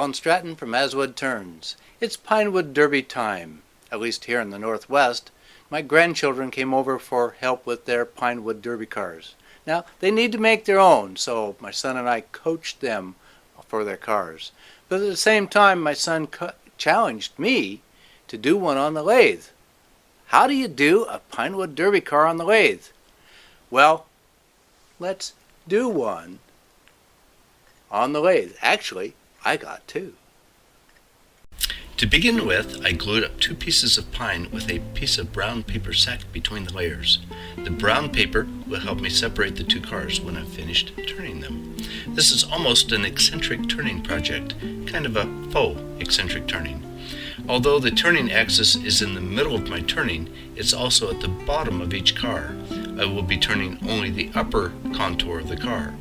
Alan Stratton from As Wood Turns. It's Pinewood Derby time, at least here in the Northwest. My grandchildren came over for help with their Pinewood Derby cars. Now, they need to make their own, so my son and I coached them for their cars. But at the same time, my son challenged me to do one on the lathe. How do you do a Pinewood Derby car on the lathe? Well, let's do one on the lathe. Actually, I got two. To begin with, I glued up 2 pieces of pine with a piece of brown paper sack between the layers. The brown paper will help me separate the 2 cars when I've finished turning them. This is almost an eccentric turning project, kind of a faux eccentric turning. Although the turning axis is in the middle of my turning, it's also at the bottom of each car. I will be turning only the upper contour of the car.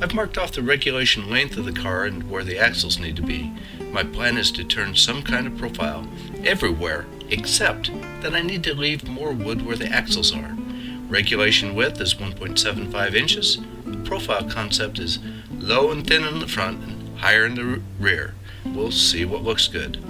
I've marked off the regulation length of the car and where the axles need to be. My plan is to turn some kind of profile everywhere except that I need to leave more wood where the axles are. Regulation width is 1.75 inches. The profile concept is low and thin in the front and higher in the rear. We'll see what looks good.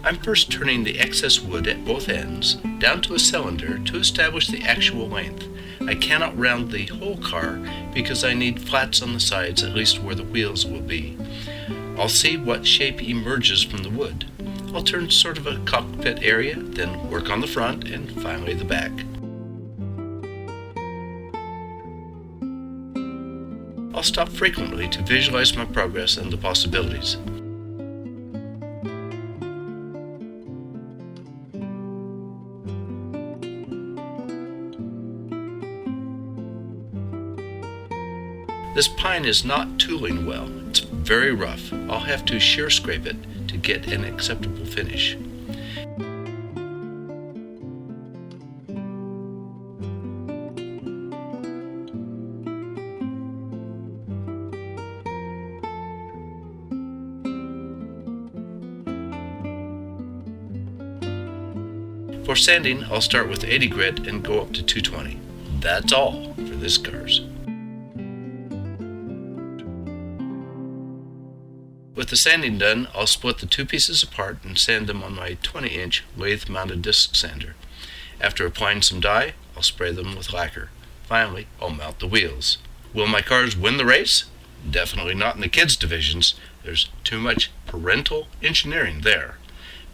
I'm first turning the excess wood at both ends down to a cylinder to establish the actual length. I cannot round the whole car because I need flats on the sides, at least where the wheels will be. I'll see what shape emerges from the wood. I'll turn sort of a cockpit area, then work on the front, and finally the back. I'll stop frequently to visualize my progress and the possibilities. This pine is not tooling well. It's very rough. I'll have to shear scrape it to get an acceptable finish. For sanding, I'll start with 80 grit and go up to 220. That's all for this cars. With the sanding done, I'll split the 2 pieces apart and sand them on my 20-inch lathe-mounted disc sander. After applying some dye, I'll spray them with lacquer. Finally, I'll mount the wheels. Will my cars win the race? Definitely not in the kids' divisions. There's too much parental engineering there.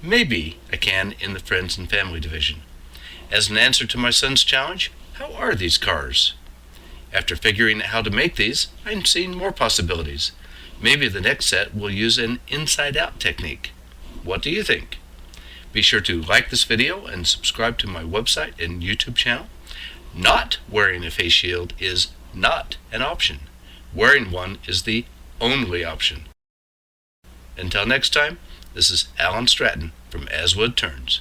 Maybe I can in the friends and family division. As an answer to my son's challenge, how are these cars? After figuring out how to make these, I'm seeing more possibilities. Maybe the next set will use an inside-out technique. What do you think? Be sure to like this video and subscribe to my website and YouTube channel. Not wearing a face shield is not an option. Wearing one is the only option. Until next time, this is Alan Stratton from As Wood Turns.